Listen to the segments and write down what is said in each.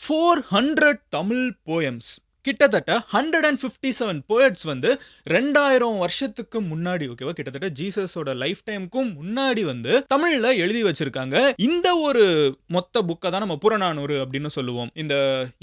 400 Tamil poems, கிட்டத்தட்ட 157 poets வந்து 2000 வருஷத்துக்கு முன்னாடி, ஓகேவா, கிட்டத்தட்ட ஜீசஸோட லைஃப் டைமுக்கும் முன்னாடி வந்து தமிழ்ல எழுதி வச்சிருக்காங்க. இந்த ஒரு மொத்த புக்கை தான் நம்ம புறநானூறு அப்படின்னு சொல்லுவோம். இந்த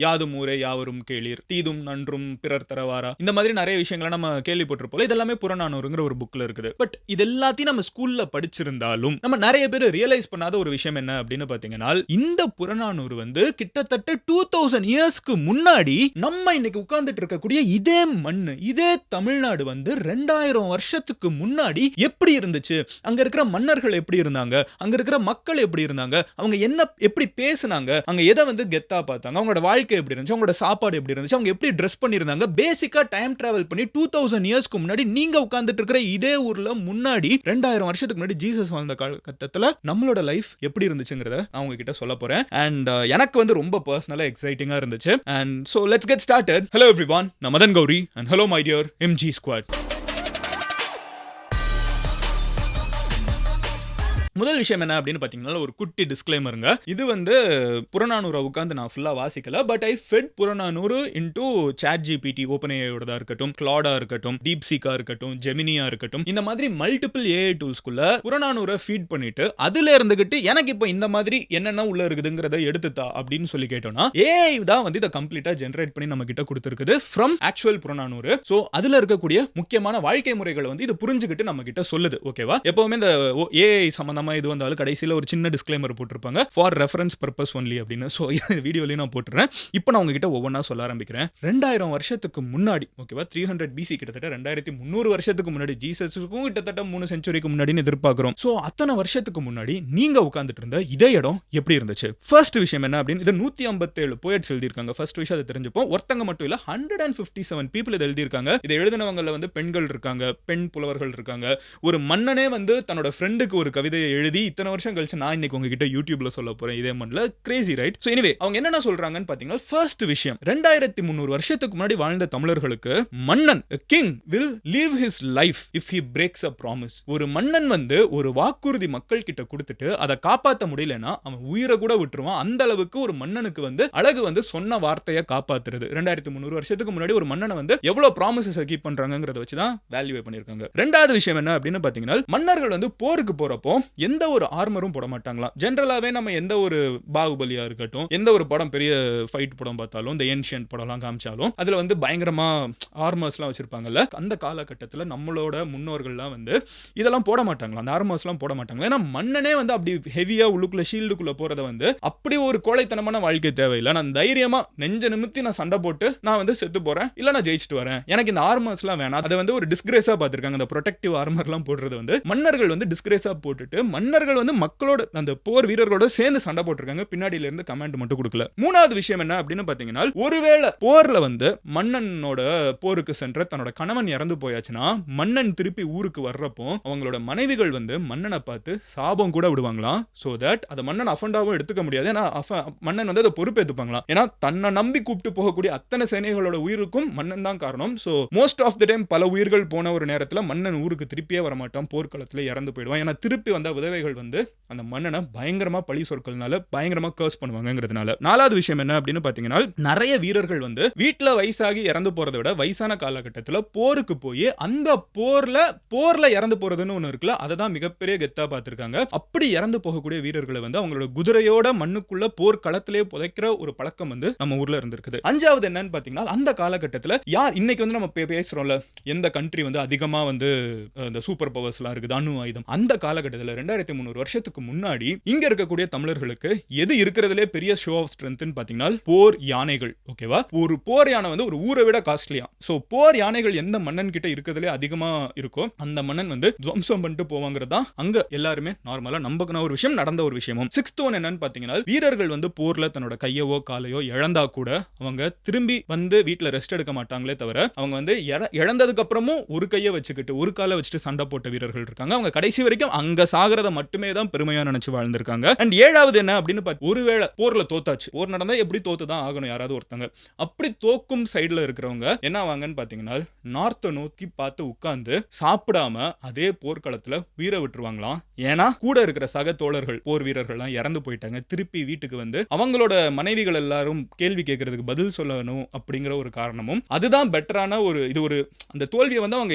யாதும் ஊரே யாவரும் கேளீர், தீதும் நன்றும் பிறர் தரவாரா, இந்த மாதிரி நிறைய விஷயங்களை நம்ம கேள்விப்பட்டிருப்போம். இதெல்லாமே புறநானூறுங்கிற ஒரு புக்ல இருக்குது. பட் இது எல்லாத்தையும் நம்ம ஸ்கூல்ல படிச்சிருந்தாலும் நம்ம நிறைய பேர் ரியலைஸ் பண்ணாத ஒரு விஷயம் என்ன அப்படின்னு பாத்தீங்கன்னா, இந்த புறநானூறு வந்து கிட்டத்தட்ட 2000 இயர்ஸ்க்கு முன்னாடி நம்ம இன்னைக்கு உட்கார்ந்துட்டு இருக்கக்கூடிய இதே மண்ணு, இதே தமிழ்நாடு வந்து 2000 வருஷத்துக்கு முன்னாடி எப்படி இருந்துச்சு, அங்க இருக்கிற மன்னர்கள் எப்படி இருந்தாங்க, அங்க இருக்கிற மக்கள் எப்படி இருந்தாங்க, அவங்க என்ன எப்படி பேசுனாங்க, அங்க எதை வந்து கெத்தா பார்த்தாங்க, அவங்களோட வாழ்க்கை எப்படி இருந்துச்சு, அவங்களோட சாப்பாடு எப்படி இருந்துச்சு, அவங்க எப்படி ட்ரெஸ் பண்ணியிருந்தாங்க, பேசிக்கா டைம் டிராவல் பண்ணி 2000 இயர்ஸ்க்கு முன்னாடி நீங்க உட்கார்ந்துட்டு இருக்கிற இதே ஊர்ல முன்னாடி 2000 வருஷத்துக்கு முன்னாடி ஜீசஸ் வாழ்ந்த காலகட்டத்துல நம்மளோட லைஃப் எப்படி இருந்துச்சுங்கிறத நான் உங்ககிட்ட சொல்ல போறேன். அண்ட் எனக்கு வந்து ரொம்ப பர்சனலா எக்ஸைட்டிங்கா இருந்துச்சு. And so let's get started. Hello everyone, நான் Madan Gowri and hello my dear MG squad. முதல் விஷயம் என்ன அப்படின்னு பார்த்தீங்கன்னா, ஒரு குட்டி டிஸ்க்ளைமருங்க. இது வந்து புறநானூறு உட்காந்து நான் ஃபுல்லாக வாசிக்கல. But I fed Purananuru into ChatGPT, ஓப்பன்ஏஐயோடதா இருக்கட்டும், கிளாடா இருக்கட்டும், டீப்சீக்கா இருக்கட்டும், ஜெமினியா இருக்கட்டும், இந்த மாதிரி மல்டிபிள் ஏஐ டூல்ஸ்குள்ள புறநானூரை ஃபீட் பண்ணிட்டு அதுல இருந்துகிட்டு எனக்கு இப்போ இந்த மாதிரி என்னென்ன உள்ள இருக்குதுங்கிறத எடுத்துத்தா அப்படின்னு சொல்லி கேட்டோம்னா, ஏஐ தான் வந்து இதை கம்ப்ளீட்டா ஜென்ரேட் பண்ணி நம்ம கிட்ட கொடுத்துருக்குது ஃப்ரம் ஆக்சுவல் புறநானூறு. ஸோ அதுல இருக்கக்கூடிய முக்கியமான வாழ்க்கை முறைகளை வந்து இது புரிஞ்சுக்கிட்டு நம்ம கிட்ட சொல்லுது. ஓகேவா, எப்பவுமே இந்த ஏஐ சம்பந்தமா இது வந்தாலும் கடைசியில் ஒரு சின்ன டிஸ்க்ளைமர் போட்டிருப்பாங்க, ஃபார் ரெஃபரன்ஸ் பர்பஸ் ஒன்லி அப்படின்னு. ஸோ வீடியோலையும் நான் போட்டுறேன். இப்போ நான் உங்ககிட்ட ஒவ்வொன்றா சொல்ல ஆரம்பிக்கிறேன். 2000 வருஷத்துக்கு முன்னாடி, ஓகேவா, 300 BC, கிட்டத்தட்ட 2300 வருஷத்துக்கு முன்னாடி, ஜீசஸுக்கும் கிட்டத்தட்ட 3 செஞ்சுரிக்கு முன்னாடின்னு எதிர்பார்க்கிறோம். ஸோ அத்தனை வருஷத்துக்கு முன்னாடி நீங்க உட்கார்ந்துட்டு இருந்த இதே இடம் எப்படி இருந்துச்சு? ஃபர்ஸ்ட் விஷயம் என்ன அப்படின்னு, இது 157 போயட்ஸ் எழுதியிருக்காங்க. ஃபர்ஸ்ட் விஷயம் அதை தெரிஞ்சுப்போம். ஒருத்தங்க மட்டும் இல்ல, 157 பீப்புள் இதை எழுதியிருக்காங்க. இதை எழுதினவங்கள வந்து பெண்கள் இருக்காங்க, பெண் புலவர்கள் இருக்காங்க. ஒரு மன்னனே வந்து தன்னோட ஃப்ரெண்டுக்கு ஒரு கவிதையை எழுதி இத்தனை வருஷம் கழிச்சு நான் இன்னைக்கு உங்ககிட்ட யூடியூப்ல சொல்ல போறேன். இதே மண்ல கிரேசி, ரைட்? சோ எனிவே, அவங்க என்ன சொல்றாங்கன்னு பாத்தீங்கன்னா, ஃபர்ஸ்ட் விஷயம், 2300 வருஷத்துக்கு முன்னாடி வாழ்ந்த தமிழர்களுக்கு மன்னன் king will live his life if he breaks a promise. ஒரு மன்னன் வந்து ஒரு வாக்குறுதி மக்கள் கிட்ட கொடுத்துட்டு அதை காப்பாற்ற முடியலன்னா அவன் உயிரை கூட விட்டுருவான். அந்த அளவுக்கு ஒரு மன்னனுக்கு வந்து அழகு வந்து சொன்ன வார்த்தையை காப்பாத்துறது. 2300 வருஷத்துக்கு முன்னாடி ஒரு மன்னனை வந்து எவ்வளவு ப்ராமிசஸ் கீப் பண்றாங்கங்கறத வச்சு தான் வேல்யூவே பண்ணிருக்காங்க. ரெண்டாவது விஷயம் என்ன அப்படின்னு பாத்தீங்கன்னா, மன்னர்கள் வந்து போருக்கு போறப்போ எந்த ஒரு ஆர்மரும் போட மாட்டாங்களா. ஜெனரலாவே நம்ம எந்த ஒரு பாகுபலியா இருக்கட்டும், எந்த ஒரு படம், பெரிய ஃபைட் படம் பார்த்தாலும், இந்த ஏன்ஷியன்ட் படம்லாம் காமிச்சாலும் அதுல வந்து பயங்கரமா ஆர்மர்ஸ்லாம் வச்சிருப்பாங்கல்ல. அந்த காலகட்டத்தில் நம்மளோட முன்னோர்கள்லாம் வந்து இதெல்லாம் போட மாட்டாங்களா, அந்த ஆர்மர்ஸ்லாம் போட மாட்டாங்களா. ஏன்னா மன்னனே வந்து அப்படி ஹெவியா உள்ளுக்குள்ள ஷீல்டுக்குள்ள போறத வந்து அப்படி ஒரு கோழைத்தனமான வாழ்க்கை தேவையில்லை. நான் தைரியமா நெஞ்ச நிமித்தி நான் சண்டை போட்டு நான் வந்து செத்து போறேன், இல்ல நான் ஜெயிச்சுட்டு வரேன், எனக்கு இந்த ஆர்மர்ஸ்லாம் வேணாம். அதை வந்து ஒரு டிஸ்கிரேஸா பார்த்திருக்காங்க. அந்த ப்ரொடெக்டிவ் ஆர்மர்லாம் போடுறது வந்து மன்னர்கள் வந்து டிஸ்கிரேஸா போட்டுட்டு மன்னர்கள் வந்து மக்களோட அந்த போர் வீரர்களோட சேர்ந்து சண்டை போட்டிருக்காங்க. பின்னாடியில இருந்து கமாண்ட் மட்டும் கொடுக்கல. மூணாவது விஷயம் என்ன அப்படின்னு பாத்தீங்கன்னா, ஒருவேளை போர்ல வந்து மன்னனோட போருக்கு சென்ற தன்னோட கணவன் இறந்து போயாச்சுன்னா மன்னன் திருப்பி ஊருக்கு வர்றப்போ அவங்களோட மனைவிகள் வந்து மன்னனை பார்த்து சாபம் கூட விடுவாங்களாம். சோ தட் அதை மன்னன் அஃபண்டாவும் எடுத்துக்க முடியாது. ஏன்னா மன்னன் வந்து அதை பொறுப்பேற்றுப்பாங்களாம். ஏன்னா தன்னை நம்பி கூப்பிட்டு போகக்கூடிய அத்தனை சேனைகளோட உயிருக்கும் மன்னன் தான் காரணம். So most of the time பல உயிர்கள் போன ஒரு நேரத்தில் மன்னன் ஊருக்கு திருப்பியே வரமாட்டான், போர்க்களத்தில் இறந்து போயிடுவான். ஏன்னா திருப்பி வந்த உதவிகள் வந்து அந்த மன்னனை பயங்கரமா பழி சொற்கள்னால பயங்கரமா கர்ஸ் பண்ணுவாங்கங்கிறதுனால. நாலாவது விஷயம் என்ன அப்படின்னு பாத்தீங்கன்னா, நிறைய வீரர்கள் வந்து வீட்டுல வயசாகி இறந்து போறதை விட வயசான காலகட்டத்தில் போருக்கு போய் அந்த போர்ல இறந்து போறதுன்னு ஒண்ணு இருக்குல்ல, அதை தான் மிகப்பெரிய கெத்தா பார்த்திருக்காங்க. அப்படி இறந்து போகக்கூடிய வீரர்களை வந்து அவங்களோட குதிரையோட மண்ணுக்குள்ள போர்க்களத்திலே புதைக்கிற ஒரு பழக்கம் வந்து நம்ம ஊர்ல இருந்திருக்குது. அஞ்சாவது என்னன்னு பாத்தீங்கன்னா, அந்த காலகட்டத்தில் யார் இன்னைக்கு வந்து நம்ம பேசுறோம்ல, எந்த கண்ட்ரி வந்து அதிகமா வந்து இந்த சூப்பர் பவர்ஸ்லாம் இருக்குது, அணு ஆயுதம், அந்த காலகட்டத்தில் 2300 வருஷத்துக்கு முன்னாடி இங்க இருக்கக்கூடிய தமிழர்களுக்கு எது இருக்கிறதுலே பெரிய ஷோ ஆஃப் ஸ்ட்ரென்த்னு பாத்தீங்கன்னா போர் யானைகள். ஓகேவா, ஒரு போர் யானை வந்து ஒரு ஊரை விட காஸ்ட்லியா. சோ போர் யானைகள் எந்த மன்னன் கிட்ட இருக்கிறதுலே அதிகமா இருக்கோ அந்த மன்னன் வந்து துவம்சம் பண்ணிட்டு போவாங்கிறதா அங்க எல்லாருமே நார்மலா நம்பின ஒரு விஷயம், நடந்த ஒரு விஷயமும். சிக்ஸ்த் ஒன் என்னன்னு பாத்தீங்கன்னா, வீரர்கள் வந்து போர்ல தன்னோட கையவோ காலையோ இழந்தா கூட அவங்க திரும்பி வந்து வீட்டுல ரெஸ்ட் எடுக்க மாட்டாங்களே தவிர, அவங்க வந்து இழந்ததுக்கு அப்புறமும் ஒரு கையை வச்சுக்கிட்டு ஒரு காலை வச்சுட்டு சண்டை போட்ட வீரர்கள் இருக்காங்க. அவங்க கடைசி வரைக்கும் அங்க சாக சாகிறத மட்டுமே தான் பெருமையா நினைச்சு வாழ்ந்திருக்காங்க. அண்ட் 7வது என்ன அப்படின்னு ஒருவேளை போர்ல தோத்தாச்சு, போர் நடந்தா எப்படி தோத்து தான் ஆகணும் யாராவது ஒருத்தங்க. அப்படி தோக்கும் சைடுல இருக்கிறவங்க என்ன ஆவாங்கன்னு பாத்தீங்கன்னா நார்த்தை நோக்கி பார்த்து உட்கார்ந்து சாப்பிடாம அதே போர்க்களத்துல உயிரை விட்டுருவாங்களாம். ஏன்னா கூட இருக்கிற சக தோழர்கள் போர் வீரர்கள்லாம் இறந்து போயிட்டாங்க. திருப்பி வீட்டுக்கு வந்து அவங்களோட மனைவிகள் எல்லாரும் கேள்வி கேட்கறதுக்கு பதில் சொல்லணும் அப்படிங்கிற ஒரு காரணமும் அதுதான் பெட்டரான ஒரு இது. ஒரு அந்த தோல்வியை வந்து அவங்க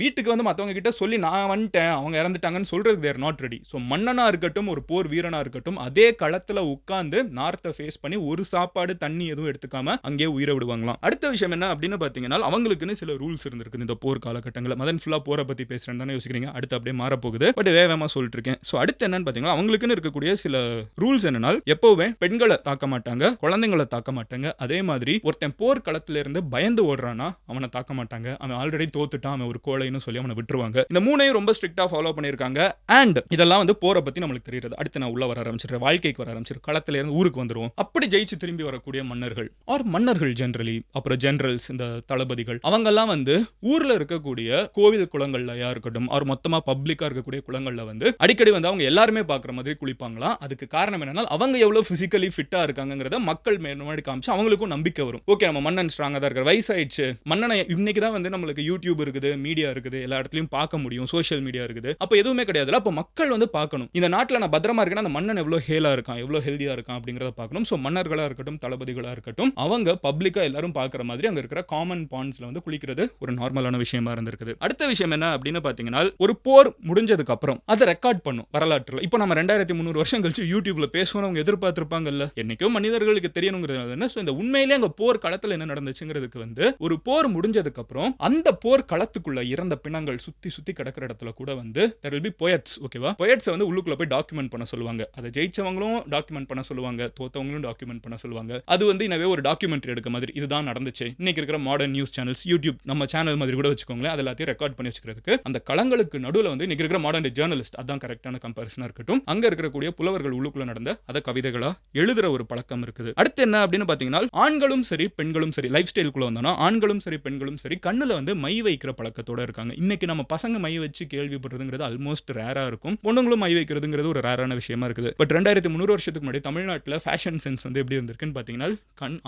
வீட்டுக்கு வந்து மற்றவங்க கிட்ட சொல்லி நான் வந்துட்டேன் அவங்க இறந்துட்டாங்கன்னு சொல்றதுக்கு தேர் நாட் ரெடி. ஸோ மன்னனா இருக்கட்டும் ஒரு போர் வீரனா இருக்கட்டும் அதே களத்துல உட்கார்ந்து நார்த்தை ஃபேஸ் பண்ணி ஒரு சாப்பாடு தண்ணி எதுவும் எடுத்துக்காம அங்கேயே உயிரை விடுவாங்களாம். அடுத்த விஷயம் என்ன அப்படின்னு பாத்தீங்கன்னா அவங்களுக்குன்னு சில ரூல்ஸ் இருந்திருக்கு இந்த போர் காலகட்டங்களில். மதன் ஃபுல்லா போரை பத்தி பேசுறேன்னு தானே யோசிக்கிறீங்க. அடுத்து அப்படியே மாறப்போகுது. பட் வேகமா சொல்லிட்டு இருக்கேன். ஸோ அடுத்து என்னன்னு பாத்தீங்கன்னா அவங்களுக்குன்னு இருக்கக்கூடிய சில ரூல்ஸ் என்னன்னா எப்பவுமே பெண்களை தாக்க மாட்டாங்க, குழந்தைங்களை தாக்க மாட்டாங்க. அதே மாதிரி ஒருத்தன் போர் களத்துல இருந்து பயந்து ஓடுறானா அவனை தாக்க மாட்டாங்க. அவன் ஆல்ரெடி தோத்துட்டான், அவன் ஒரு கோழைன்னு சொல்லி அவனை விட்டுருவாங்க. இந்த மூணையும் ரொம்ப ஸ்ட்ரிக்டா ஃபாலோ பண்ணிருக்காங்க. அண்ட் இதெல்லாம் வந்து போரை பத்தி நம்மளுக்கு தெரியுது. அடுத்து நான் உள்ள வர ஆரம்பிச்சிடுறேன், வாழ்க்கைக்கு வர ஆரம்பிச்சிடும். களத்துல இருந்து ஊருக்கு வந்துருவோம். அப்படி ஜெயிச்சு திரும்பி வரக்கூடிய மன்னர்கள் ஆர் மன்னர்கள் ஜெனரலி, அப்புறம் ஜெனரல்ஸ் இந்த தளபதிகள் அவங்கெல்லாம் வந்து ஊர்ல இருக்கக்கூடிய கோவில் குளங்கள்லயா இருக்கட்டும் அவர் மொத்தமா பப்ளிக்கா இருக்கக்கூடிய குளங்கள்ல வந்து அடிக்கடி வந்து அவங்க எல்லாருமே பாக்குற மாதிரி குளிப்பாங்களாம். அதுக்கு காரணம் என்னன்னா அவங்க எவ்வளவு பிசிக்கலி ஃபிட்டா இருக்காங்கங்கறத மக்கள் முன்னாடி காமிச்சு அவங்களுக்கும் நம்பிக்கை வரும். ஓகே நம்ம மன்னன் ஸ்ட்ராங்கா தான் இருக்கார், வயசாயிடுச்சு, மன்னனை இன்னைக்கு தான் வந்து நம்மளுக்கு யூடியூப் இருக்குது, மீடியா இருக்குது, எல்லா இடத்துலயும் பார்க்க முடியும், சோஷியல் மீடியா இருக்குது. அப்ப எதுவுமே கிடையாதுல. அப்ப மக்கள் வந்து பார்க்கணும் இந்த நாட்டுல நான் பத்திரமா இருக்கேன்னா அந்த மன்னன் எவ்வளவு ஹேலா இருக்கான், எவ்வளவு ஹெல்தியா இருக்கான் அப்படிங்கறத பார்க்கணும். சோ மன்னர்களா இருக்கட்டும் தளபதிகளா இருக்கட்டும் அவங்க பப்ளிக்கா எல்லாரும் பார்க்குற மாதிரி அங்க இருக்கிற காமன் பாண்ட்ஸ்ல வந்து குளிக்கிறது ஒரு நார்மலான விஷயமா இருந்திருக்குது. அடுத்த விஷயம் என்ன அப்படின்னு பாத்தீங்கன்னா ஒரு போர் முடிஞ்சதுக்கு அப்புறம் அதை ரெக்கார்ட் பண்ணும் வரலாற்றுல. இப்போ நம்ம 2300 வருஷம் கழிச்சு யூடியூப்ல பேசணும் அவங்க எதிர்பார்த்திருப்பாங்கல்ல, என்னைக்கோ மனிதர்களுக்கு தெரியணுங்கிறது என்ன. இந்த உண்மையிலே அங்க போர் களத்துல என்ன நடந்துச்சுங்கிறதுக்கு வந்து ஒரு போர் முடிஞ்சதுக்கு அப்புறம் அந்த போர் களத்துக்குள்ள இறந்த பிணங்கள் சுத்தி சுத்தி கிடக்கிற இடத்துல கூட வந்து there will be poets, ஓகேவா. poets வந்து உள்ளுக்குள்ள போய் டாக்குமெண்ட் பண்ண சொல்லுவாங்க. அதை ஜெயிச்சவங்களும் டாக்குமெண்ட் பண்ண சொல்லுவாங்க, தோத்தவங்களும் டாக்குமெண்ட் பண்ண சொல்லுவாங்க. அது வந்து இன்னவே ஒரு டாக்குமெண்ட்ரி எடுக்க மாதிரி இதுதான் நடந்துச்சு. இன்னைக்கு இருக்கிற மாடர்ன் நியூஸ் சேனல்ஸ், யூடியூப் நம்ம சேனல் மாதிரி கூட வச்சுக்கோங்களேன், அது எல்லாத்தையும் ரெக்கார்ட் பண்ணி வச்சுக்கிறதுக்கு அந்த களங்களுக்கு நடுவில் வந்து இன்னைக்கு இருக்கிற மாடர்ன் ஜேர்னலிஸ்ட் அதான் கரெக்டான கம்பேரிசனா இருக்கட்டும். அங்க இருக்கக்கூடிய புலவர்கள் உள்ளுக்குள்ள நடந்த அதை கவிதைகளா எழுதுற ஒரு பழக்கம் இருக்குது. அடுத்து என்ன அப்படின்னு பாத்தீங்கன்னா ஆண்களும் சரி பெண்களும் சரி லைஃப் ஸ்டைலுக்குள்ள வந்தோம்னா ஆண்களும் சரி பெண்களும் சரி கண்ணுல வந்து மை வைக்கிற பழக்கத்தோட இருக்காங்க. இன்னைக்கு நம்ம பசங்க மை வச்சு கேள்விப்படுறதுங்கிறது ஆல்மோஸ்ட் ரேரா இருக்கும். பொண்ணுங்களும் மை வைக்கிறதுங்கிறது ஒரு ரேரான விஷயமா இருக்குது. பட் 2300 வருஷத்துக்கு முன்னாடி தமிழ்நாட்டில் ஃபேஷன் சென்ஸ் வந்து எப்படி இருந்திருக்குன்னு பாத்தீங்கன்னா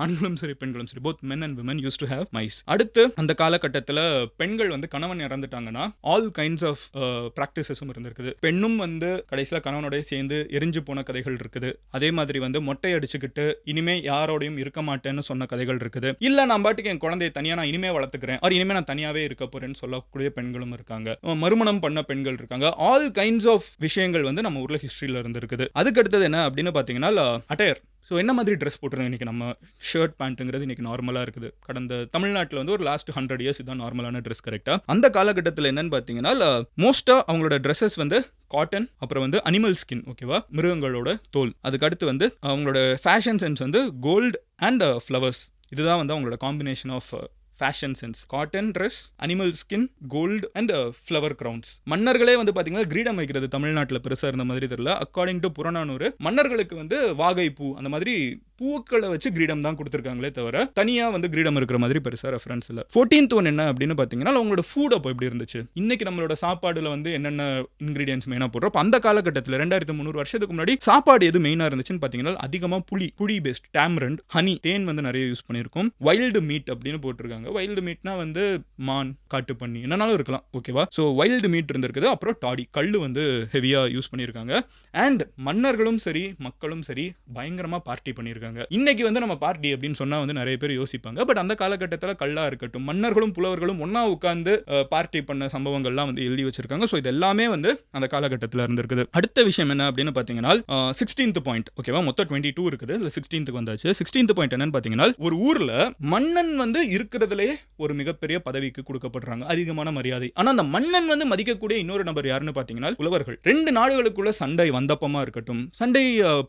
ஆண்களும் சரி பெண்களும் சரி both men and women used to have mice. அடுத்து அந்த காலகட்டத்தில் பெண்கள் வந்து கணவன் இறந்துட்டாங்கன்னா ஆல் கைண்ட்ஸ் ஆஃப் பிராக்டிசஸும் இருந்திருக்குது. பெண்ணும் வந்து கடைசியில் கணவனோட சேர்ந்து எரிஞ்சு போன கதைகள் இருக்குது. அதே மாதிரி வந்து மொட்டை அடிச்சுக்கிட்டு இனிமே யாரோடையும் இருக்க மாட்டேன்னு சொன்ன கதைகள் இருக்குது. இல்ல நான் பாட்டுக்கு என் குழந்தையை தனியா நான் இனிமே வளர்த்துக்கிறேன், இனிமே நான் தனியாவே இருக்க போறேன்னு சொல்லக்கூடிய பெண்களும் இருக்காங்க. மறுமணம் பண்ண பெண்கள் இருக்காங்க. ஆல் கைண்ட்ஸ் ஆஃப் விஷயங்கள் வந்து நம்ம ஊர்ல ஹிஸ்டரியில இருந்திருக்குது. அதுக்கு அடுத்தது என்ன அப்படின்னு பாத்தீங்கன்னா அட்டையர். ஸோ என்ன மாதிரி ட்ரெஸ் போட்டுருங்க இன்றைக்கி நம்ம ஷர்ட் பேண்ட்டுங்கிறது இன்றைக்கி நார்மலாக இருக்குது. கடந்த தமிழ்நாட்டில் வந்து ஒரு லாஸ்ட் 100 இயர்ஸ் இதுதான் நார்மலான ட்ரெஸ் கரெக்டாக. அந்த காலகட்டத்தில் என்னன்னு பார்த்தீங்கன்னா மோஸ்ட்டாக அவங்களோட ட்ரெஸ்ஸஸ் வந்து காட்டன், அப்புறம் வந்து அனிமல் ஸ்கின், ஓகேவா, மிருகங்களோட தோல். அதுக்கு அடுத்து வந்து அவங்களோட ஃபேஷன் சென்ஸ் வந்து கோல்டு அண்ட் ஃப்ளவர்ஸ். இதுதான் வந்து அவங்களோட combination of fashion sense. Cotton dress, animal skin, gold and flower crowns. மன்னர்களே வந்து பார்த்தீங்கன்னா கிரீடம் வைக்கிறது தமிழ்நாட்டில் பெருசாக இருந்த மாதிரி தெரியல. அக்கார்டிங் டு புறநானூறு மன்னர்களுக்கு வந்து வாகை பூ அந்த மாதிரி பூக்களை வச்சு கிரீடம் தான் கொடுத்துருக்காங்களே தவிர தனியாக வந்து கிரீடம் இருக்கிற மாதிரி பெருசாக ரெஃபரன்ஸ் இல்லை. 14th ஒன் என்ன அப்படின்னு பார்த்தீங்கன்னா அவங்களோட ஃபுட் அப்போ எப்படி இருந்துச்சு. இன்னைக்கு நம்மளோட சாப்பாடுல வந்து என்னென்ன இன்கிரீடியன்ஸ் மெயினாக போடுறோம். அந்த காலகட்டத்தில் 2300 வருஷத்துக்கு முன்னாடி சாப்பாடு எது மெயினாக இருந்துச்சுன்னு பார்த்தீங்கன்னா அதிகமாக புளி பேஸ்ட், டேம்ரண்ட், ஹனி, தேன் வந்து நிறைய யூஸ் பண்ணியிருக்கோம். வைல்டு மீட் அப்படின்னு போட்டிருக்காங்க. வைல்டு மீட்னா வந்து மான், காட்டு பண்ணி என்னன்னாலும் இருக்கலாம், ஓகேவா. ஸோ வைல்டு மீட் இருந்திருக்குது. அப்புறம் டாடி, கல்லு வந்து ஹெவியாக யூஸ் பண்ணியிருக்காங்க. அண்ட் மன்னர்களும் சரி மக்களும் சரி பயங்கரமாக பார்ட்டி பண்ணியிருக்காங்க. இன்னைக்கு வந்து நம்ம பார்ட்டி அப்படின்னு சொன்னா வந்து நிறைய பேர் யோசிப்பாங்க. பட் அந்த காலகட்டத்தில் கல்லா இருக்கட்டும் மன்னர்களும் புலவர்களும் ஒன்னா உட்கார்ந்து பார்ட்டி பண்ண சம்பவங்கள்லாம் வந்து எழுதி வச்சிருக்காங்க. ஸோ இது எல்லாமே வந்து அந்த காலகட்டத்தில் இருந்திருக்குது. அடுத்த விஷயம் என்ன அப்படின்னு பார்த்தீங்கன்னா 16th பாயிண்ட், ஓகேவா. மொத்தம் 22 இருக்குது, இல்லை 16th வந்தாச்சு. 16th பாயிண்ட் என்னன்னு பார்த்தீங்கன்னா ஒரு ஊர்ல மன்னன் வந்து இருக்கிறதுலே ஒரு மிகப்பெரிய பதவிக்கு கொடுக்கப்படுறாங்க, அதிகமான மரியாதை. ஆனா அந்த மன்னன் வந்து மதிக்கக்கூடிய இன்னொரு நபர் யாருன்னு பார்த்தீங்கன்னா புலவர்கள். 2 நாடுகளுக்குள்ள சண்டை வந்தப்பமா இருக்கட்டும், சண்டை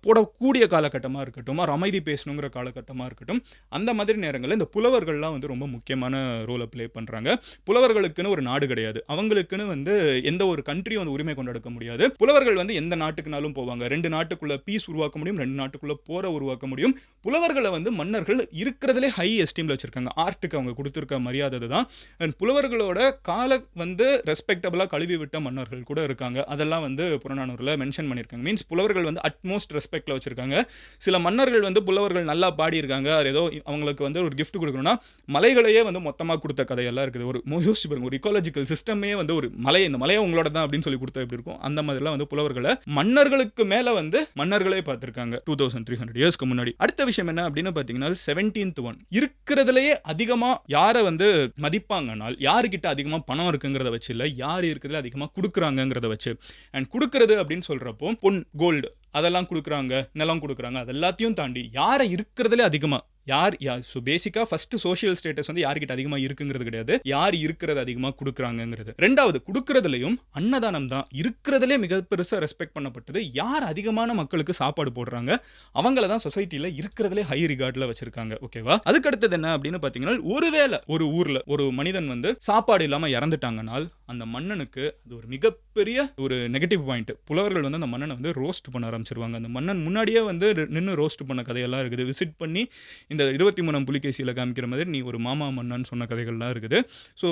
போடக்கூடிய காலகட்டமா இருக்கட்டும், அமைதி பேசணுங்கிற காலகட்டமாக இருக்கட்டும், அந்த மாதிரி நேரங்களில் இந்த புலவர்கள்லாம் வந்து ரொம்ப முக்கியமான ரோலை ப்ளே பண்ணுறாங்க. புலவர்களுக்குன்னு ஒரு நாடு கிடையாது, அவங்களுக்குன்னு வந்து எந்த ஒரு கண்ட்ரியும் வந்து உரிமை கொண்டாட முடியாது. புலவர்கள் வந்து எந்த நாட்டுக்குனாலும் போவாங்க. 2 நாட்டுக்குள்ள பீஸ் உருவாக்க முடியும், 2 நாட்டுக்குள்ள போரை உருவாக்க முடியும். புலவர்களை வந்து மன்னர்கள் இருக்கிறதுலே ஹை எஸ்டீம்ல வச்சிருக்காங்க. ஆர்ட்டுக்கு அவங்க கொடுத்துருக்க மரியாதை தான். அண்ட் புலவர்களோட கால வந்து ரெஸ்பெக்டபிளாக கழுவி விட்ட மன்னர்கள் கூட இருக்காங்க. அதெல்லாம் வந்து புறநானூரில் மென்ஷன் பண்ணியிருக்காங்க. மீன்ஸ் புலவர்கள் வந்து அட்மோஸ்ட் ரெஸ்பெக்டில் வச்சுருக்காங்க. சில மன்னர்கள் வந்து புலவர்கள் நல்லா பாடியிருக்காங்க, அது ஏதோ அவங்களுக்கு வந்து ஒரு கிஃப்ட் கொடுக்கணும்னா மலைகளையே வந்து மொத்தமாக கொடுத்த கதையெல்லாம் இருக்குது. ஒரு யோசிச்சு பாருங்க, ஒரு இக்காலஜிக்கல் சிஸ்டமே வந்து ஒரு மலை, இந்த மலையை உங்களோட தான் அப்படின்னு சொல்லி கொடுத்தா எப்படி இருக்கும், அந்த மாதிரிலாம் வந்து புலவர்களை மன்னர்களுக்கு மேலே வந்து மன்னர்களே பார்த்துருக்காங்க 2300 இயர்ஸ்க்கு முன்னாடி. அடுத்த விஷயம் என்ன அப்படின்னு பார்த்தீங்கன்னா 17th ஒன் இருக்கிறதுலேயே அதிகமாக யாரை வந்து மதிப்பாங்கனால் யாருக்கிட்ட அதிகமாக பணம் இருக்குங்கிறத வச்சு இல்லை, யார் இருக்கிறதுல அதிகமாக கொடுக்குறாங்கிறத வச்சு. அண்ட் கொடுக்கறது அப்படின்னு சொல்கிறப்போ பொன் கோல்டு அதெல்லாம் கொடுக்குறாங்க, நிலம் கொடுக்குறாங்க, அது எல்லாத்தையும் தாண்டி யாரை இருக்கிறதுலே அதிகமாக யார் ஸோ பேசிக்காக ஃபர்ஸ்ட் சோஷியல் ஸ்டேட்டஸ் வந்து யார்கிட்ட அதிகமாக இருக்குங்கிறது கிடையாது, யார் இருக்கிறது அதிகமாக கொடுக்குறாங்கிறது. ரெண்டாவது கொடுக்கறதுலையும் அன்னதானம் தான் இருக்கிறதுலே மிக பெருசாக ரெஸ்பெக்ட் பண்ணப்பட்டது. யார் அதிகமான மக்களுக்கு சாப்பாடு போடுறாங்க அவங்கள தான் சொசைட்டியில் இருக்கிறதுலே ஹை ரிகார்டில் வச்சிருக்காங்க. ஓகேவா? அதுக்கடுத்தது என்ன அப்படின்னு பார்த்தீங்கன்னா, ஒருவேளை ஒரு ஊரில் ஒரு மனிதன் வந்து சாப்பாடு இல்லாமல் இறந்துட்டாங்கனால் அந்த மன்னனுக்கு அது ஒரு மிகப்பெரிய ஒரு நெகட்டிவ் பாயிண்ட். புலவர்கள் வந்து அந்த மன்னனை வந்து ரோஸ்ட் பண்ண ஆரம்பிச்சிருவாங்க. அந்த மன்னன் முன்னாடியே வந்து நின்று ரோஸ்ட் பண்ண கதையெல்லாம் இருக்குது. விசிட் பண்ணி இந்த 23 புலிகேசியில் காமிக்கிற மாதிரி நீ ஒரு மாமா மன்னன் சொன்ன கதைகள்லாம் இருக்குது. ஸோ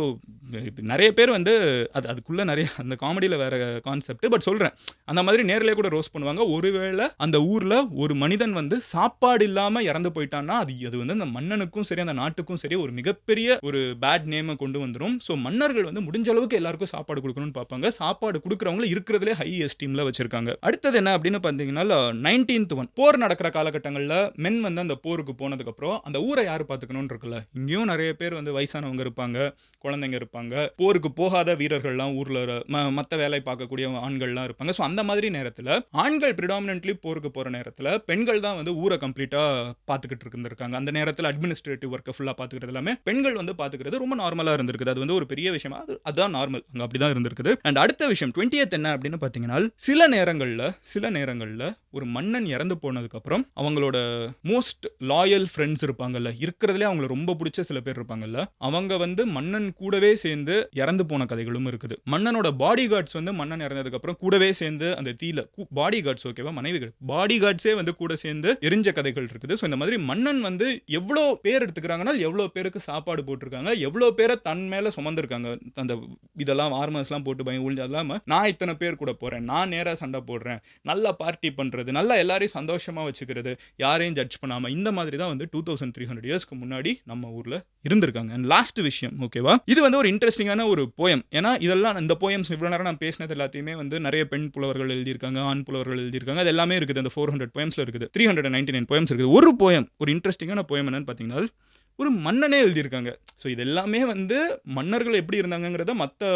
நிறைய பேர் வந்து அதுக்குள்ளே நிறைய அந்த காமெடியில் வேற கான்செப்ட், பட் சொல்கிறேன் அந்த மாதிரி நேரிலே கூட ரோஸ்ட் பண்ணுவாங்க. ஒருவேளை அந்த ஊரில் ஒரு மனிதன் வந்து சாப்பாடு இல்லாமல் இறந்து போயிட்டான்னா அது வந்து அந்த மன்னனுக்கும் சரி அந்த நாட்டுக்கும் சரி ஒரு மிகப்பெரிய ஒரு பேட் நேமை கொண்டு வந்துடும். ஸோ மன்னர்கள் வந்து முடிஞ்ச அளவுக்கு எல்லாருக்கும் சாப்பாடு கொடுக்கணும்னு பார்ப்பாங்க. சாப்பாடு கொடுக்குறவங்க இருக்கிறதுலே ஹை எஸ்டீமில் வச்சிருக்காங்க. அடுத்தது என்ன அப்படின்னு பார்த்தீங்கன்னா 19th ஒன் போர் நடக்கிற காலகட்டங்களில் மென் வந்து அந்த போருக்கு போனதுக்கு அப்புறம் அந்த ஊரை யார் பார்த்துக்கணும்னு இருக்குல்ல, இங்கேயும் நிறைய பேர் வந்து வயசானவங்க இருப்பாங்க, குழந்தைங்க இருப்பாங்க, போருக்கு போகாத வீரர்கள்லாம் ஊரில் மற்ற வேலை பார்க்கக்கூடிய ஆண்கள்லாம் இருப்பாங்க. ஸோ அந்த மாதிரி நேரத்தில் ஆண்கள் ப்ரிடாமினன்ட்லி போருக்கு போகிற நேரத்தில் பெண்கள் தான் வந்து ஊரை கம்ப்ளீட்டாக பார்த்துக்கிட்டு இருந்திருக்காங்க. அந்த நேரத்தில் அட்மினிஸ்ட்ரேட்டிவ் ஒர்க்கை ஃபுல்லாக பார்த்துக்கிறது எல்லாமே பெண்கள் வந்து பார்த்துக்கிறது ரொம்ப நார்மலாக இருந்திருக்குது. அது வந்து ஒரு பெரிய விஷயமா அதுதான் நார்மல், அங்கே அப்படி தான் இருந்திருக்குது. அண்ட் அடுத்த விஷயம் 20th என்ன அப்படின்னு பார்த்தீங்கன்னா, சில நேரங்களில் ஒரு மன்னன் இறந்து போனதுக்கப்புறம் அவங்களோட மோஸ்ட் லாயல் ஃப்ரெண்ட்ஸ் இருப்பாங்கல்ல, இருக்கிறதுலே அவங்களை ரொம்ப பிடிச்ச சில பேர் இருப்பாங்கல்ல, அவங்க வந்து மன்னன் கூடவே சேர்ந்து இறந்து போன கதைகளும் இருக்குது. மன்னனோட பாடி கார்ட்ஸ் வந்து மன்னன் இறந்ததுக்கு அப்புறம் கூடவே சேர்ந்து அந்த தீல பாடி கார்ட்ஸ், ஓகேவா, மனைவிகள் பாடி கார்ட்ஸே வந்து கூட சேர்ந்து எரிஞ்ச கதைகள் இருக்குது. ஸோ இந்த மாதிரி மன்னன் வந்து எவ்வளோ பேர் எடுத்துக்கிறாங்கன்னா எவ்வளோ பேருக்கு சாப்பாடு போட்டிருக்காங்க, எவ்வளோ பேரை தன் மேலே சுமந்திருக்காங்க. அந்த இதெல்லாம் ஆர்மர்ஸ்லாம் போட்டு பயம் உள்ள இல்லாமல் நான் இத்தனை பேர் கூட போகிறேன், நான் நேராக சண்டை போடுறேன், நல்லா பார்ட்டி பண்ணுறது, நல்லா எல்லாரையும் சந்தோஷமாக வச்சுக்கிறது, யாரையும் ஜட்ஜ் பண்ணாமல், இந்த மாதிரி தான் வந்து 2300 இயர்ஸ்க்கு முன்னாடி நம்ம ஊரில் இருந்திருக்காங்க. அண்ட் லாஸ்ட் விஷயம், ஓகேவா, இது வந்து ஒரு இன்ட்ரெஸ்டிங்கான ஒரு போயம். ஏன்னா இதெல்லாம் இந்த போயம்ஸ் இவ்வளோ நேரம் நான் பேசினது எல்லாத்தையுமே வந்து நிறைய பெண் புலவர்கள் எழுதியிருக்காங்க, ஆண் புலவர்கள் எழுதியிருக்காங்க. அது எல்லாமே இருக்குது. அந்த 400 போயம்ஸில் இருக்குது, 399 போயம்ஸ் இருக்குது. ஒரு போயம், ஒரு இன்ட்ரெஸ்டிங்கான போயம் என்னன்னு பார்த்தீங்கன்னா ஒரு மன்னனே எழுதியிருக்காங்க. ஸோ இது எல்லாமே வந்து மன்னர்கள் எப்படி இருந்தாங்கிறத மற்ற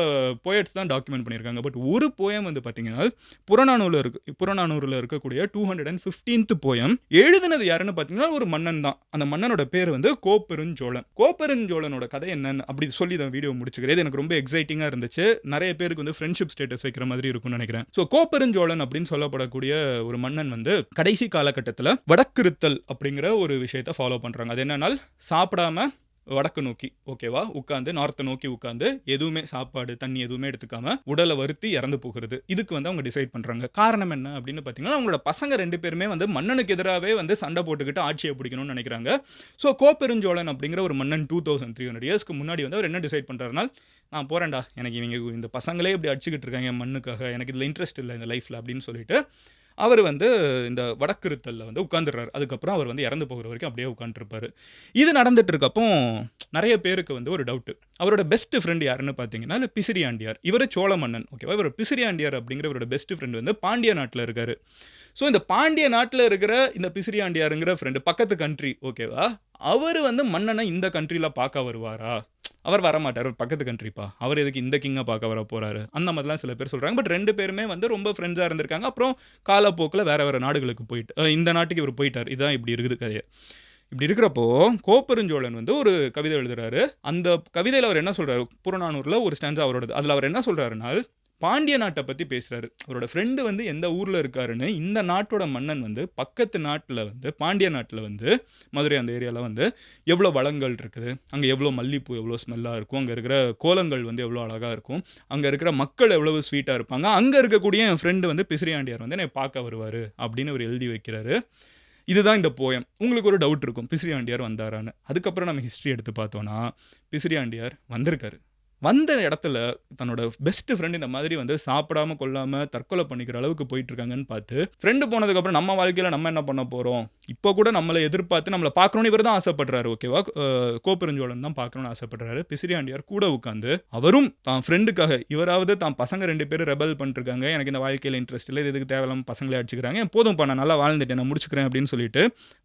போயட்ஸ் தான் டாக்குமெண்ட் பண்ணியிருக்காங்க. பட் ஒரு போயம் வந்து பார்த்தீங்கன்னா புறநானூரில் இருக்கக்கூடிய 215th போயம் எழுதினது யாருன்னு பார்த்தீங்கன்னா ஒரு மன்னன் தான். அந்த மன்னனோட பேர் வந்து கோப்பெருஞ்சோழனோட கதை என்னன்னு அப்படி சொல்லி தான் வீடியோ முடிச்சுக்கிறேன். எனக்கு ரொம்ப எக்ஸைட்டிங்காக இருந்துச்சு. நிறைய பேருக்கு வந்து ஃப்ரெண்ட்ஷிப் ஸ்டேட்டஸ் வைக்கிற மாதிரி இருக்கும்னு நினைக்கிறேன். ஸோ கோப்பெருஞ்சோழன் அப்படின்னு சொல்லப்படக்கூடிய ஒரு மன்னன் வந்து கடைசி காலகட்டத்தில் வடக்கிருத்தல் அப்படிங்கிற ஒரு விஷயத்தை ஃபாலோ பண்ணுறாங்க. அது என்னன்னா சாப்பிடாம வடக்கு நோக்கி, ஓகேவா, உட்காந்து நார்த்தை நோக்கி உட்காந்து எதுவுமே சாப்பாடு தண்ணி எதுவுமே எடுத்துக்காம உடலை வருத்தி இறந்து போகிறது. இதுக்கு வந்து அவங்க டிசைட் பண்றாங்க. காரணம் என்ன அப்படின்னு பார்த்தீங்கன்னா அவங்களோட பசங்க 2 பேருமே வந்து மன்னனுக்கு எதிராகவே வந்து சண்டை போட்டுக்கிட்டு ஆட்சியை பிடிக்கணும்னு நினைக்கிறாங்க. ஸோ கோப்பெருஞ்சோழன் அப்படிங்கிற ஒரு மன்னன் 2300 இயர்ஸ்க்கு முன்னாடி வந்து அவர் என்ன டிசைட் பண்றாருன்னா, நான் போறேன்டா, எனக்கு இவங்க இந்த பசங்களே இப்படி அடிச்சுக்கிட்டு இருக்காங்க என் மண்ணுக்காக, எனக்கு இதில் இன்ட்ரெஸ்ட் இல்லை இந்த லைஃப்ல அப்படின்னு சொல்லிட்டு அவர் வந்து இந்த வடக்கிருத்தலில் வந்து உட்காந்துடுறாரு. அதுக்கப்புறம் அவர் வந்து இறந்து போகிற வரைக்கும் அப்படியே உட்காந்துருப்பாரு. இது நடந்துட்டு இருக்கப்போ நிறைய பேருக்கு வந்து ஒரு டவுட்டு. அவரோட பெஸ்ட் ஃப்ரெண்ட் யாருன்னு பார்த்தீங்கன்னா பிசிறியாண்டியார். இவர் சோழ மன்னன், ஓகேவா. இவர் பிசிறியாண்டியார் அப்படிங்கிறவரோட பெஸ்ட் ஃப்ரெண்ட் வந்து பாண்டிய நாட்டில் இருக்காரு. ஸோ இந்த பாண்டிய நாட்டில் இருக்கிற இந்த பிசிறியாண்டியாருங்கிற ஃப்ரெண்டு பக்கத்து கண்ட்ரி, ஓகேவா, அவர் வந்து மன்னனை இந்த கண்ட்ரியில் பார்க்க வருவாரா? அவர் வரமாட்டார், ஒரு பக்கத்து கண்ட்ரிப்பா, அவர் எதுக்கு இந்த கிங்கை பார்க்க வர போகிறாரு, அந்த மாதிரிலாம் சில பேர் சொல்கிறாங்க. பட் 2 பேருமே வந்து ரொம்ப ஃப்ரெண்ட்ஸாக இருந்திருக்காங்க. அப்புறம் காலப்போக்கில் வேறு நாடுகளுக்கு போயிட்டு இந்த நாட்டுக்கு இவர் போயிட்டார். இதுதான் இப்படி இருக்குது கதையை. இப்படி இருக்கிறப்போ கோப்பெருஞ்சோழன் வந்து ஒரு கவிதை எழுதுறாரு. அந்த கவிதையில் அவர் என்ன சொல்கிறாரு, புறநானூரில் ஒரு ஸ்டான்ஸா அவரோடது. அதில் அவர் என்ன சொல்கிறாருன்னா பாண்டிய நாட்டை பற்றி பேசுகிறாரு. அவரோட ஃப்ரெண்டு வந்து எந்த ஊரில் இருக்காருன்னு இந்த நாட்டோட மன்னன் வந்து பக்கத்து நாட்டில் வந்து பாண்டிய நாட்டில் வந்து மதுரை அந்த ஏரியாவில் வந்து எவ்வளோ வளங்கள் இருக்குது, அங்கே எவ்வளோ மல்லிப்பூ எவ்வளோ ஸ்மெல்லாக இருக்கும், அங்கே இருக்கிற கோலங்கள் வந்து எவ்வளோ அழகாக இருக்கும், அங்கே இருக்கிற மக்கள் எவ்வளவு ஸ்வீட்டாக இருப்பாங்க, அங்கே இருக்கக்கூடிய என் ஃப்ரெண்டு வந்து பிசிறியாண்டியார் வந்து என்னை பார்க்க வருவார் அப்படின்னு அவர் எழுதி வைக்கிறாரு. இதுதான் இந்த போயம். உங்களுக்கு ஒரு டவுட் இருக்கும், பிசிறியாண்டியார் வந்தாரான்னு. அதுக்கப்புறம் நம்ம ஹிஸ்ட்ரி எடுத்து பார்த்தோம்னா, பிசிறியாண்டியார் வந்திருக்காரு. வந்த இடத்துல தன்னோட பெஸ்ட் ஃப்ரெண்ட் இந்த மாதிரி வந்து சாப்பிடாம கொள்ளாம தற்கொலை பண்ணிக்கிற அளவுக்கு போயிட்டு இருக்காங்கன்னு பார்த்து, ஃப்ரெண்டு போனதுக்கப்புறம் நம்ம வாழ்க்கையில நம்ம என்ன பண்ண போறோம்? இப்போ கூட நம்மள எதிர்பார்த்து நம்மள பார்க்கணும்னு இவர் தான் ஆசைப்படுறாரு. ஓகேவா? கோப்பெருஞ்சோழன் தான் பார்க்கணும்னு ஆசைப்படுறாரு. பிசிறியாண்டியார் கூட உட்கார்ந்து அவரும் தான் ஃப்ரெண்டுக்காக இவராவது தான் பசங்க 2 பேரும் ரெபல் பண்ணிருக்காங்க. எனக்கு இந்த வாழ்க்கையில இன்ட்ரெஸ்ட் இல்ல. இது எதுக்கு தேவையில்லாம பசங்களே அடிச்சுக்கிறாங்க. போதும்ப்பா நான் நல்லா வாழ்ந்துட்டேன். நான் முடிச்சுக்கிறேன் அப்படின்னு சொல்லிட்டு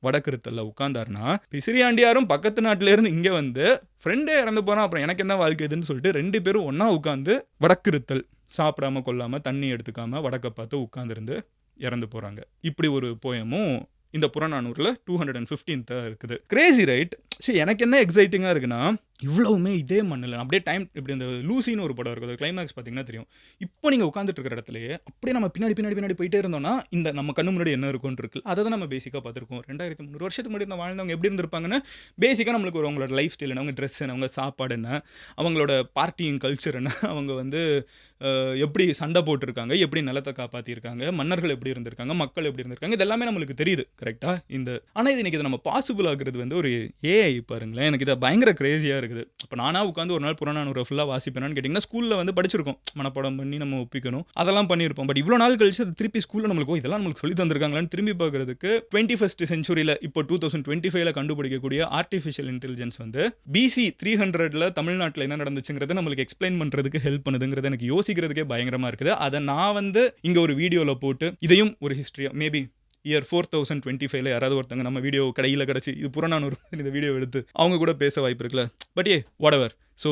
வடக்கிருத்தல்ல உட்கார்ந்தாருன்னா, பிசிறியாண்டியாரும் பக்கத்து நாட்டில இருந்து இங்க வந்து ஃப்ரெண்டே இறந்து போறான், அப்புறம் எனக்கு என்ன வாழ்க்கை இதுன்னு சொல்லிட்டு 2 பேரும் ஒண்ணா உட்கார்ந்து வடக்கிருத்தல் சாப்பிடாம கொள்ளாம தண்ணி எடுத்துக்காம வடக்க பார்த்து உட்கார்ந்திருந்து இறந்து போறாங்க. இப்படி ஒரு போயமும் இந்த புறநானூறுல 215 இருக்குது. Crazy right? சரி, எனக்கு என்ன எக்ஸைட்டிங்கா இருக்குன்னா, இவ்வளவுமே இதே மண்ணுல அப்படியே டைம் இப்படி அந்த லூசின்னு ஒரு படம் இருக்குது. கிளைமேக்ஸ் பார்த்தீங்கன்னா தெரியும். இப்போ நீங்க உட்கார்ந்துட்டு இருக்கிற இடத்துலயே அப்படியே நம்ம பின்னாடி போயிட்டே இருந்தோம்னா, இந்த நம்ம கண்ணு முன்னாடி என்ன இருக்கும்னு இருக்கு. அதை தான் நம்ம பேசிக்கா பார்த்துருக்கோம். 2300 வருஷத்துக்கு முன்னாடி வாழ்ந்தவங்க எப்படி இருந்திருப்பாங்கன்னு பேசிக்கா நம்மளுக்கு ஒரு அவங்களோட லைஃப் ஸ்டைல் என்ன, அவங்க ட்ரெஸ் என்ன, அவங்க சாப்பாடு என்ன, அவங்களோட பார்ட்டியிங் கல்ச்சர் என்ன, அவங்க வந்து எப்படி சண்டை போட்டிருக்காங்க, எப்படி நிலத்தை காப்பாற்றிருக்காங்க, மன்னர்கள் எப்படி இருந்திருக்காங்க, மக்கள் எப்படி இருந்திருக்காங்க, இது எல்லாமே நம்மளுக்கு தெரியுது. கரெக்டா? ஆனால் இது இன்னைக்கு இதை நம்ம பாசிபிள் ஆகுறது வந்து ஒரு ஏஐ பாருங்களேன். எனக்கு இதை பயங்கர கிரேசியாக இருக்குது. இப்போ நானா உட்காந்து ஒரு நாள் புறநானூறு ஃபுல்லாக வாசிப்பேனான்னு கேட்டிங்கன்னா, ஸ்கூலில் வந்து படிச்சிருக்கோம், மனப்பாடம் பண்ணி நம்ம ஒப்பிக்கணும், அதெல்லாம் பண்ணியிருப்போம். பட் இவ்வளோ நாள் கழிச்சு அது திருப்பி ஸ்கூலில் நம்மளுக்கு இதெல்லாம் நம்மளுக்கு சொல்லி தந்திருக்காங்களான்னு திரும்பி பார்க்கறதுக்கு 21st செஞ்சுரியில் இப்போ 2025 கண்டுபிடிக்கக்கூடிய ஆர்டிஃபிஷியல் இன்டெலிஜென்ஸ் வந்து பிசி 300ல தமிழ்நாட்டில் என்ன நடந்துச்சுங்கிறத நம்மளுக்கு எக்ஸ்பிளைன் பண்ணுறதுக்கு ஹெல்ப் பண்ணுதுங்கிறது எனக்கு யோசிக்கிறதுக்கே பயங்கரமாக இருக்குது. அதை நான் வந்து இங்கே ஒரு வீடியோவில் போட்டு இதையும் ஒரு ஹிஸ்ட்ரியாக மேபி இயர் 4025 யாராவது ஒருத்தங்க நம்ம வீடியோ கடையில் கிடச்சி இது புறநானூறு இந்த வீடியோ எடுத்து அவங்க கூட பேச வாய்ப்பு இருக்குல்ல. But what ever. So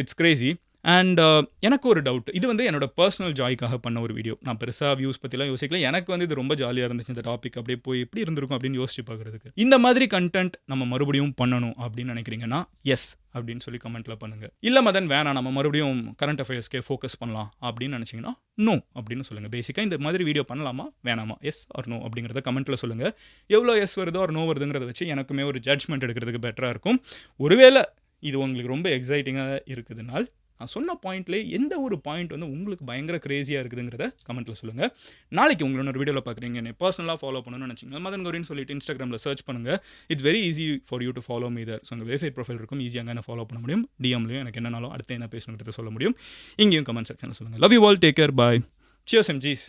it's Crazy. And எனக்கு ஒரு டவுட், இது வந்து என்னோட பர்சனல் ஜாய்க்காக பண்ண ஒரு வீடியோ. நான் பெருசாக வியூஸ் பற்றிலாம் யோசிக்கல. எனக்கு வந்து இது ரொம்ப ஜாலியாக இருந்துச்சு இந்த டாபிக். அப்படியே போய் எப்படி இருந்திருக்கும் அப்படின்னு யோசிச்சு பார்க்குறதுக்கு. இந்த மாதிரி கண்டென்ட் நம்ம மறுபடியும் பண்ணணும் அப்படின்னு நினைக்கிறீங்கன்னா எஸ் அப்படின்னு சொல்லி கமெண்ட்டில் பண்ணுங்கள். இல்லை மதன் வேணாம், நம்ம மறுபடியும் கரண்ட் அஃபேர்ஸ்க்கே ஃபோக்கஸ் பண்ணலாம் அப்படின்னு நினச்சிங்கன்னா நோ அப்படின்னு சொல்லுங்கள். பேசிக்காக இந்த மாதிரி வீடியோ பண்ணலாமா வேணாமா, எஸ் ஆர் நோ அப்படிங்கிறத கமெண்ட்டில் சொல்லுங்கள். எவ்வளோ எஸ் வருதோ ஆர் நோ வருதுங்கிறத வச்சு எனக்குமே ஒரு ஜட்ஜ்மெண்ட் எடுக்கிறதுக்கு பெட்டராக இருக்கும். ஒருவேளை இது உங்களுக்கு ரொம்ப எக்ஸைட்டிங்காக இருக்குதுனால் நான் சொன்ன பாயிண்ட்லேயே எந்த ஒரு பாயிண்ட் வந்து உங்களுக்கு பயங்கர கிரேசியாக இருக்குதுங்கிறத கமெண்ட்டில் சொல்லுங்கள். நாளைக்கு உங்களோட ஒரு வீடியோவில் பார்க்குறீங்க, என்னை பர்சனலாக ஃபாலோ பண்ணணும்னு நினச்சிங்க, மதன் கௌரின்னு சொல்லிட்டு இன்ஸ்டாகிராமில் சர்ச் பண்ணுங்கள். It's very easy for you to follow me there. So உங்கள் வெரிஃபைட் ப்ரொஃபைல் இருக்கும், ஈஸியாக என்ன ஃபாலோ பண்ண முடியும். டிஎம்லையும் எனக்கு என்னன்னாலும் அடுத்து என்ன பேசணுங்கிறத சொல்ல முடியும். இங்கேயும் கமெண்ட் செக்ஷனில் சொல்லுங்கள். Love you all, take care, bye, cheers எம்ஜிஸ்.